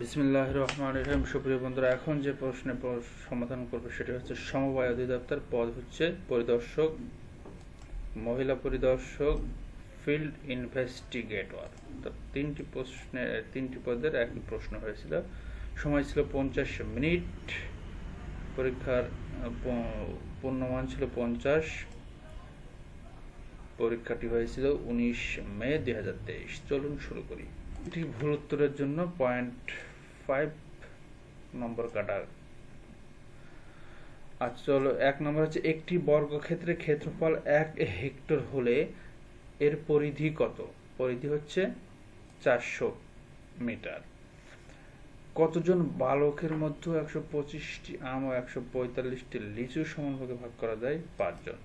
বিসমিল্লাহির রহমানির রহিম। সুপ্রিয় বন্ধুরা, এখন যে প্রশ্নের সমাধান করবে সেটা হচ্ছে সমবায় অধিদপ্তর, পদ হচ্ছে পরিদর্শক, মহিলা পরিদর্শক, ফিল্ড ইনভেস্টিগেটর। তো তিনটি পদের একই প্রশ্ন হয়েছিল। সময় ছিল 50 মিনিট, পরীক্ষার পূর্ণমান ছিল 50। পরীক্ষাটি হয়েছিল 19 মে 2023। চলুন শুরু করি। এটি ভুল উত্তরের জন্য 0.5 নম্বর কাটা। আচ্ছা চলো, 1 নম্বর হচ্ছে একটি বর্গক্ষেত্রের ক্ষেত্রফল 1 হেক্টর হলে এর পরিধি কত? পরিধি হচ্ছে 400 মিটার। কতজন বালকের মধ্যে 125টি আম ও 145টি লিচু সমানভাগে ভাগ করা যায়? 5 জন।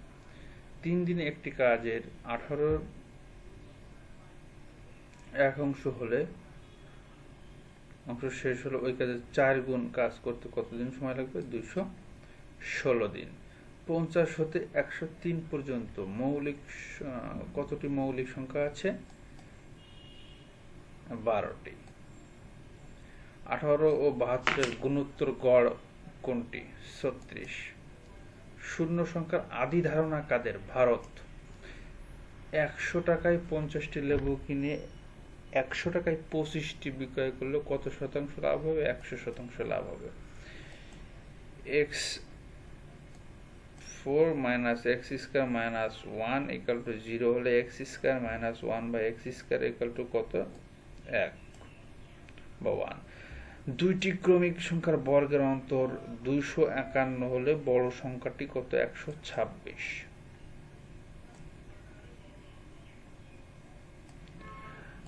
3 দিনে একটি কাজের 18 এক অংশ হলে অংশ শেষ হলে ওই কাজের 4 গুণ কাজ করতে কতদিন সময় লাগবে? 216 দিন। 50 হতে 103 পর্যন্ত কতটি মৌলিক সংখ্যা আছে? 12টি। 18 ও 72 গুণোত্তর গড় কোনটি? 36। শূন্য সংখ্যার আদি ধারণা কাদের? ভারত। 100 টাকায় 50টি লেবু কিনে 100 টাকায় 25টি বিক্রয় করলে কত শতাংশ লাভ হবে? 100% লাভ হবে। x4 - x² - 1 = 0 হলে x² - 1 / x² = কত? 1 বা 1। দুইটি ক্রমিক সংখ্যার বর্গের অন্তর 251 হলে বড় সংখ্যাটি কত? 126।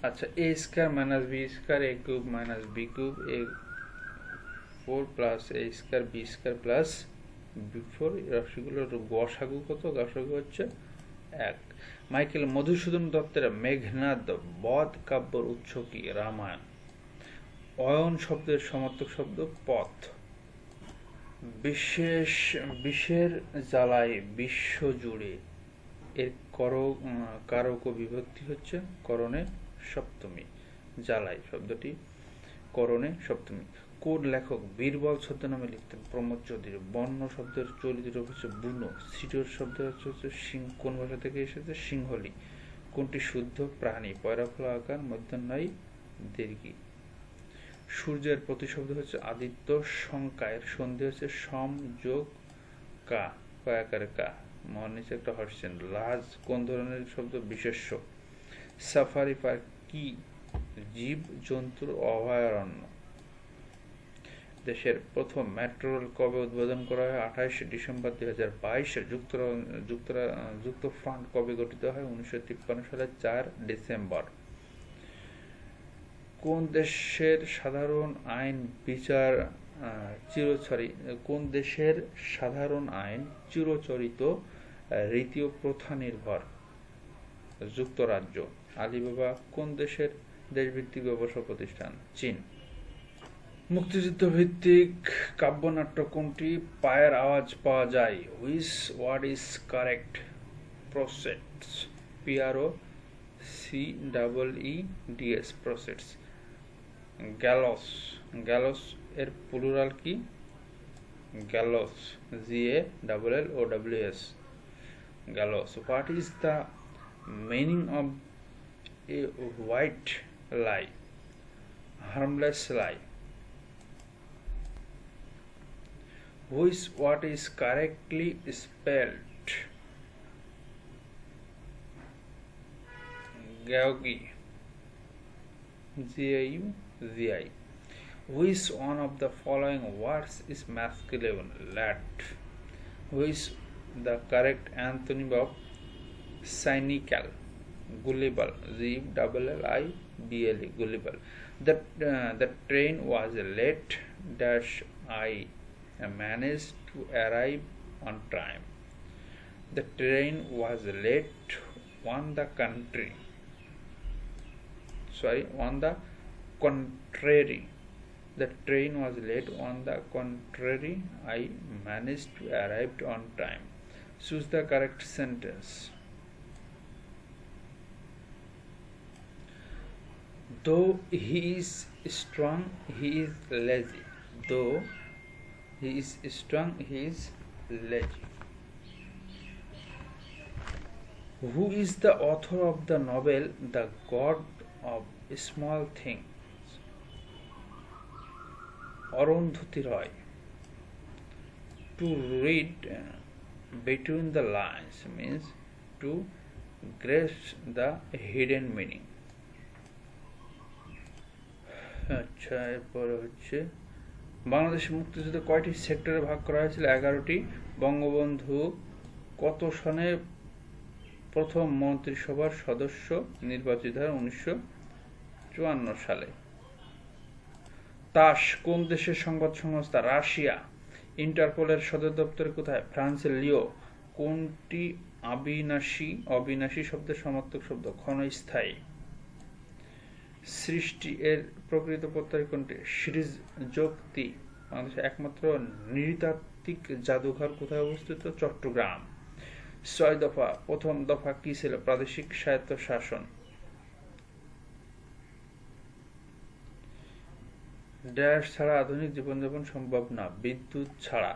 আচ্ছা, a² - b² a³ - b³ a4 + a² b² + b4 রাশিগুলোর গসাগু কত? গসাগু হচ্ছে 1। মাইকেল মধুসূদন দত্তের মেঘনাদ বধ কাব্যের উৎস কি? রামায়ণ। অয়ন শব্দের সমার্থক শব্দ পথ। বিশ্বের জ্বালায় বিশ্ব জুড়ে এর কারক বিভক্তি হচ্ছে করণে সপ্তমী। জ্বালায় শব্দটি করণে সপ্তমী। কোন লেখক বীরবল ছদ্মনামে লিখতেন? প্রমোদ চৌধুরী। বন্য শব্দের চলিত রূপ হচ্ছে বুনো। সিটোর শব্দ হচ্ছে কোন ভাষা থেকে এসেছে? সিংহলি। কোনটি শুদ্ধ প্রাণী? পয়রাফলা আকার মধ্যাহ্নয় দীর্ঘী। সূর্যের প্রতিশব্দ হচ্ছে আদিত্য। সংখ্যায়ের সন্ধি হচ্ছে সম যোগ কা, কয়াকারে কা, মহার নিচে একটা হর্ষেন। লাজ কোন ধরনের শব্দ? বিশেষ্য। সাফারি পার্ক কি জীব জন্তুর অভয়ারণ্য? দেশের প্রথম মেট্রো রেল কবে উদ্বোধন করা হয়? 28 ডিসেম্বর 2022। যুক্তফ্রন্ট কবে গঠিত হয়? 1953 সালের 4 ডিসেম্বর। কোন দেশের সাধারণ আইন চিরচরিত রীতি ও প্রথা নির্ভর? যুক্তরাজ্য। আলিবাবা কোন দেশের দেশভিত্তিক ব্যবসা প্রতিষ্ঠান? চীন। মুক্তিযুদ্ধ ভিত্তিক কাব্যনাট্য কোনটি? পায়ের আওয়াজ পাওয়া যায়। Which word is correct? Proceeds. PROCEEDS proceeds. Gallows এর প্লুরাল কি? Gallows. GALLOWS gallows. What is the meaning of a white lie? Harmless lie. Which word is correctly spelled? Gaugi. GAUGI. Which one of the following words is masculine? Lad. Which the correct antonym of cynical? Gullible. GULLIBLE. Gullible. The train was late. I managed to arrive on time. The train was late on the contrary. The train was late on the contrary. I managed to arrive on time. Choose the correct sentence. though he is strong he is lazy. Though he is strong he is lazy. Who is the author of the novel The God of Small Things? Arundhati Roy. To read between the lines means to grasp the hidden meaning. আচ্ছা, এরপরে হচ্ছে বাংলাদেশ মুক্তিযুদ্ধে কয়টি সেক্টরে ভাগ করা হয়েছিল? 11টি। বঙ্গবন্ধু কত সনে প্রথম মন্ত্রিসভার সদস্য নির্বাচিত হয়? 1954 সালে। তাস কোন দেশের সংবাদ সংস্থা? রাশিয়া। ইন্টারপোলের সদর দপ্তর কোথায়? ফ্রান্সের লিও। কোনটি অবিনাশী শব্দের সমার্থক শব্দ? ক্ষণস্থায়ী। সৃষ্টি এর প্রকৃত প্রত্যয় কোনটি? সৃজোক্তি। বাংলাদেশের একমাত্র নৃতাত্ত্বিক জাদুঘর কোথায় অবস্থিত? চট্টগ্রাম। 6 দফা। প্রথম দফা কি ছিল? প্রাদেশিক স্বায়ত্তশাসন। ড্যাশ ছাড়া আধুনিক জীবনযাপন সম্ভব না? বিদ্যুৎ ছাড়া।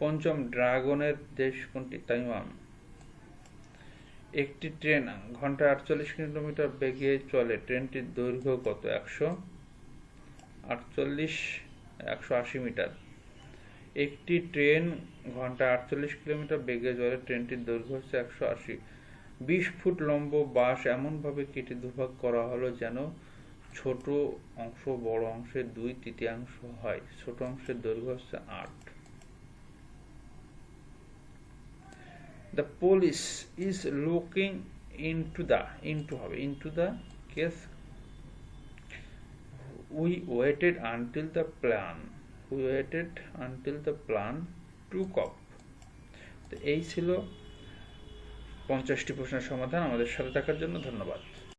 পঞ্চম ড্রাগনের দেশ কোনটি? তাইওয়ান। একটি ট্রেন ঘন্টায় 48 কিলোমিটার বেগে চলে, ট্রেনটির দৈর্ঘ্য কত? 180 মিটার। একটি ট্রেন ঘন্টায় 48 কিলোমিটার বেগে চলে, ট্রেনটির দৈর্ঘ্য হচ্ছে 180। 20 ফুট লম্বা বাঁশ এমনভাবে কেটে দুভাগ করা হলো যেন ছোট অংশ বড় অংশের 2/3 হয়। ছোট অংশের দৈর্ঘ্য হচ্ছে 8। The police is looking into the case. We waited until the plan took up. তো এই ছিল 50টি প্রশ্নের সমাধান। আমাদের সাথে থাকার জন্য ধন্যবাদ।